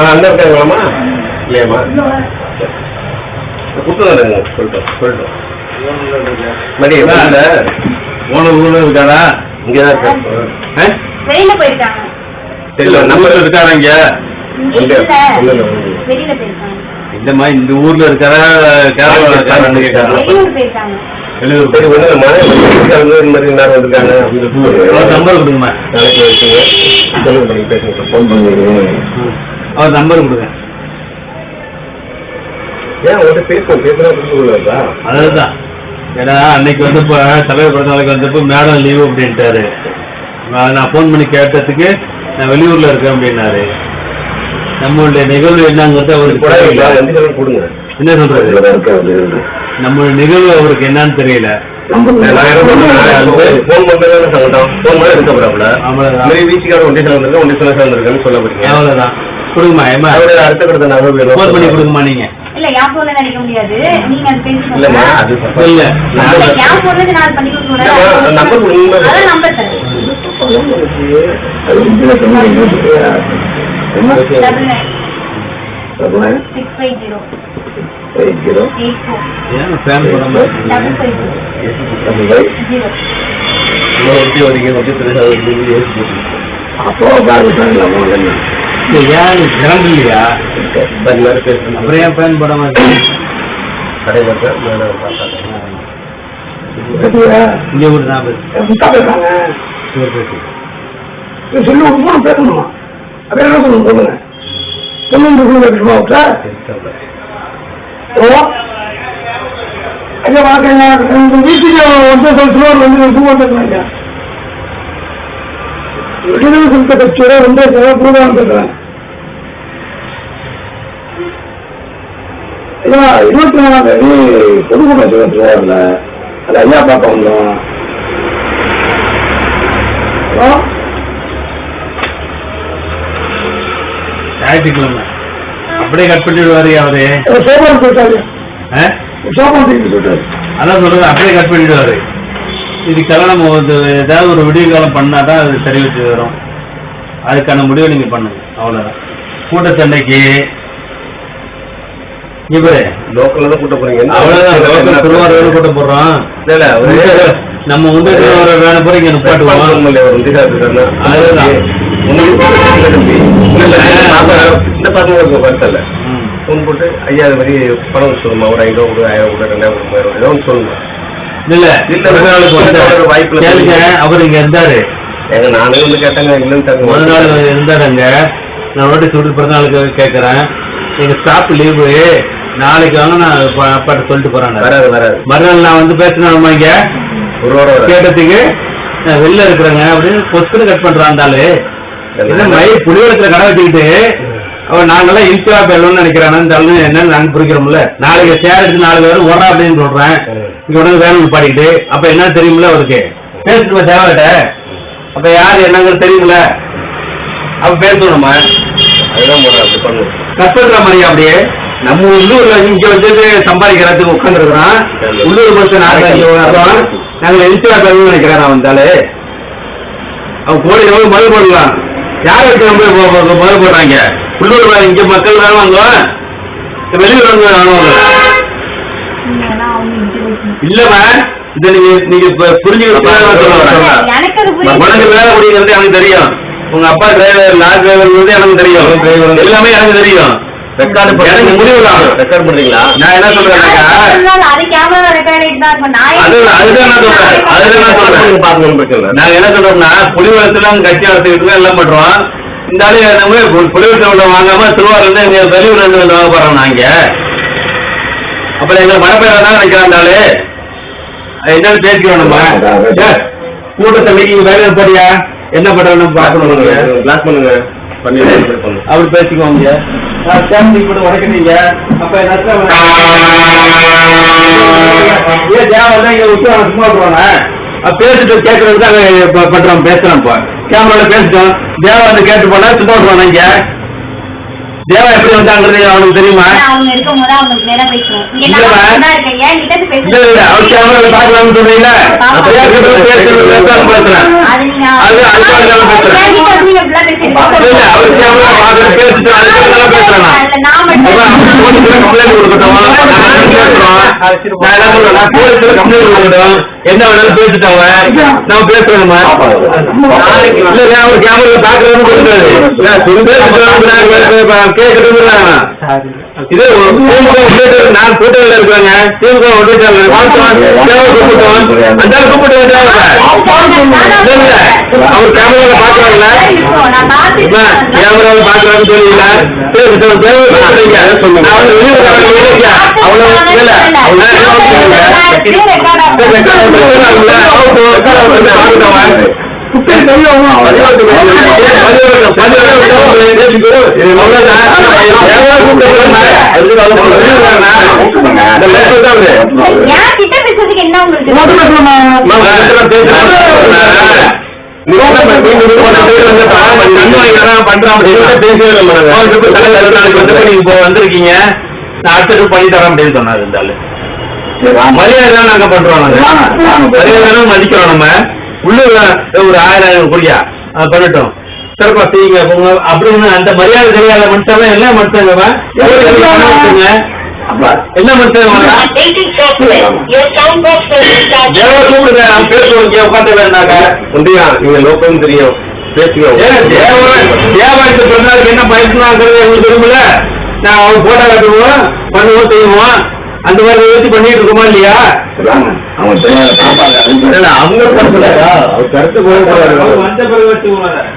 அண்ணன் இருக்காங்களாமா இல்லையாம்மா கொடுத்துதானுங்க சொல்லிட்டோம் மணி ஓனர் ஊர்ல இருக்காரா இங்கதான் இருக்காரு வெளியில போயிருக்காங்க இல்ல நம்பர் இருக்காரா இங்க வெளியில போயிருக்காங்க இந்த மாதிரி இந்த ஊர்ல இருக்காரா வெளியூர் போயிருக்காங்க நம்பர் கொடுங்கம்மா அவர் நம்பர் கொடுங்க அதுதான் ஏன்னா அன்னைக்கு வந்தப்ப தலைவர் பிறந்த நாளைக்கு வந்தப்ப மேடம் லீவு அப்படின்ட்டாரு. நான் போன் பண்ணி கேட்டதுக்கு நான் வெளியூர்ல இருக்கேன் அப்படின்னாரு. நம்மளுடைய நிகழ்வு என்னங்கிறது அவருக்கு கொடுங்க. என்ன சொல்றாரு நம்ம நிகழ்வு அவருக்கு என்னன்னு தெரியல. அவ்வளவுதான் கொடுங்கம்மா. அடுத்த கடத்த நகர் போன் பண்ணி கொடுங்கம்மா. நீங்க இல்ல என் போன்ல நினைக்க முடியாது. நீங்க அது பேசி இல்ல என் போன்ல நான் பண்ணி கொடுக்க நம்பர் நம்பர் தரேன். 650 அப்போ ஏன் கிளம்பு இல்லையா? அப்புறம் ஏன் பேன் போட மாட்டேன்? இங்க ஒரு சொல்லி பேசணுமா? அப்ப என்ன சொல்லுங்க ஐயா வாங்க வீட்டுக்கு வந்து விடுதலை சிறுத்த கட்சியோட வந்து பூர்வான் பேசுறேன். ஐயா 24ஆம் தேதி பொதுக்கூட்டம் செய்யல அது ஐயா பார்க்க வந்தோம். ஞாயிற்றுக்கிழமை அப்படியே கட் பண்ணிடுவாரு அவரு. சோபான் போயிட்டாரு. சோபான் போயிட்டாரு. அதான் சொல்றது அப்படியே கட் பண்ணிடுவாரு. இதுக்கெல்லாம் நம்ம ஏதாவது ஒரு விடிய காலம் பண்ணாதான் அது சரி வச்சு வரும். அதுக்கான முடிவை நீங்க பண்ணுங்க. அவ்வளவுதான். கூட்டத்தண்டைக்கு லோக்கல்ல கூட்ட போறீங்க. அவ்வளவுதான். திருவாரூர் கூட்ட போடுறோம். நம்ம வந்து வேணும் போற இங்க நிப்பாட்டுவோம். அதுதான் இந்த பசங்களுக்கு வருத்தல்ல ஃபோன் போட்டு ஐயா அது மாதிரி பணம் சொல்லுமா ஒரு 500 ஒரு 1000 2000 3000 சொல்லுங்க. இல்ல வாய்ப்பு கேளுங்க. அவர் இங்க இருந்தாரு. எங்க நானே வந்து கேட்டாங்க இல்லன்னு முதல் நாள் இருந்தாருங்க. நான் வாட்டி சொல்லிட்டு பிறந்த நாளுக்கு கேட்கறேன். எங்க ஸ்டாப் லீவு நாளைக்கு வாங்க. நான் அப்பாட்ட சொல்லிட்டு போறேன். வராது மறுநாள் நான் வந்து பேசினா இங்க கேட்டதுக்கு வெளில இருக்கிறேங்க அப்படின்னு பொஸ்கன்னு கட் பண்றான். இருந்தாலு புலிவரத்துல கடை வச்சுக்கிட்டு அவன் நாங்கெல்லாம் இன்சுவா பேரணும்னு நினைக்கிறான்னு என்னன்னு நாங்க புரிக்கிறோம்ல. நாளைக்கு சேர் எடுத்து 4 பேரும் ஓடுறா அப்படின்னு சொல்றேன். இங்க உடனே வேணும் பாடிக்கிட்டு அப்ப என்ன தெரியுமில்ல அவருக்கு பேசிட்டு தேவைட்ட அப்ப யாரு என்னங்கிறது தெரியுமில்ல. அப்ப பேசணுமா? அதுதான் கட் பண்ற மாதிரியா? அப்படியே நம்ம உள்ளூர்ல இங்க வந்து சம்பாதிக்கிறதுக்கு உட்கார்ந்து இருக்கிறான். உள்ளூர் பஸ் நாங்க இன்சுவா பேரணும்னு நினைக்கிறேன். வந்தாலே அவன் கோடி எவ்வளவு மது போடலாம். யார் வச்சு மது போடுறாங்க? உள்ளூர் இங்க மக்கள் தான் வாங்குவான். வெளியூர் வாங்குவாங்க இல்லமா. இத நீங்க புரிஞ்சுக்கிட்டு வேலை முடிங்கிறது எனக்கு தெரியும். உங்க அப்பா டிரைவர் லாரி டிரைவர் எனக்கு தெரியும். எல்லாமே எனக்கு தெரியும். எனக்கு முடிவுதான் ரெக்கார்ட் பண்றீங்களா? நான் என்ன சொல்றேன் நாங்க என்ன சொல்றோம்னா புலிவரத்துல கட்சி நடத்திக்கிட்டு எல்லாம் பண்றோம். இந்த ஆளு புலிவரத்துல வாங்காம திருவாரூர்ல இருந்து எங்க வெளியூர்ல இருந்து வாங்க போறோம். நாங்க அப்புறம் எங்க மனப்பேர் தான் நினைக்கிறாண்டாலே என்னன்னு பேசிக்கிறோம். நம்ம கூட்டத்தை மீட்டிங் வேலை போறியா என்ன பண்றோம் பாக்கணும். கிளாஸ் பண்ணுங்க பண்ணி அப்படி பேசிக்குவாங்க. உடைக்கிறீங்க அப்ப சும்மா பேசிட்டு கேட்கறதுக்கு பண்றோம் பேசுறோம். கேமரால பேசிட்டோம். தேவா வந்து கேட்டு போனா சும்மா விட்டுருவாங்க. இங்க தேவா எப்படி வந்தாங்கிறது அவனுக்கு தெரியுமா? அவங்க இருக்கும் போது அவங்களுக்கு நேரம் பேசுவோம். இங்க இல்லப்பா. நான் தான் இருக்கேன். ஏன் கிட்ட இருந்து இல்ல இல்ல அவர் கேமரா பாக்கலாம்னு சொல்றீங்களா? பேசுறேன் அது நீங்க அது பேசுறேன் ஏன் கிட்ட வந்து நீங்க இப்படிலாம் பேசுறீங்க? இல்ல அவர் கேமரா பாக்குற பேசிட்டு அதுக்கு பேசுறேன் இல்ல, நான் மட்டும் கம்ப்ளைண்ட் கொடுக்கட்டும் போலீஸ்ல கம்ப்ளைண்ட் கொடுக்கட்டும் என்ன வேணாலும் பேசிட்டவங்க நான் பேசுறேன்மா இல்ல அவர் கேமரா பாக்குறதுன்னு கொடுத்தாரு கேட்கறது இது நான் கூட்டத்தில் இருக்காங்க திமுக கூப்பிட்டோம் அந்த கூப்பிட்டு அவர் கேமரால பாக்குறாங்கல்ல கேமரால பாக்குறான்னு சொல்லிங்களா ஏன் கிட்ட பேசுறதுக்கு என்ன உங்களுக்கு வந்திருக்கீங்க நான் அடுத்த பண்ணி தரேன் அப்படின்னு சொன்னாரு இருந்தாலும் மரியாதை நாங்க பண்றோம் மரியாதை மதிக்கிறோம் நம்ம உள்ளூர் ஒரு 1000 கோடியா பண்ணட்டும் சிறப்பா செய்யுங்க அப்படின்னு அந்த மரியாதை தெரியாத மனுஷன் என்ன மனுஷங்க என்ன மனுஷன் கூப்பிடுங்க நான் பேசுவோம் உட்காந்து வேண்டாங்க உண்டியா நீங்க லோக்கம் தெரியும் பேசுங்க தேவாயத்து பிறந்தாளுக்கு என்ன பயன்படுங்கிறது எங்களுக்கு தெரியுமில்ல நான் அவங்க போட்டோ காட்டுவோம் பண்ணுவோம் செய்வோம் அந்த மாதிரி வச்சு பண்ணிட்டு இருக்கோமா இல்லையா அவங்க பண்ணலையா அவர் கருத்து போயிடுறாரு வந்த பிறகு வச்சு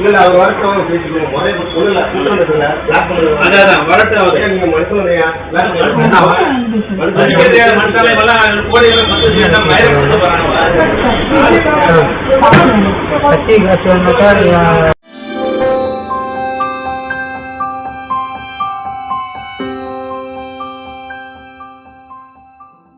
இல்ல அவர் வரட்டும் பேசிக்கணும் அதான் வரட்டும் அவர் நீங்க மனுஷனையா மனுஷனை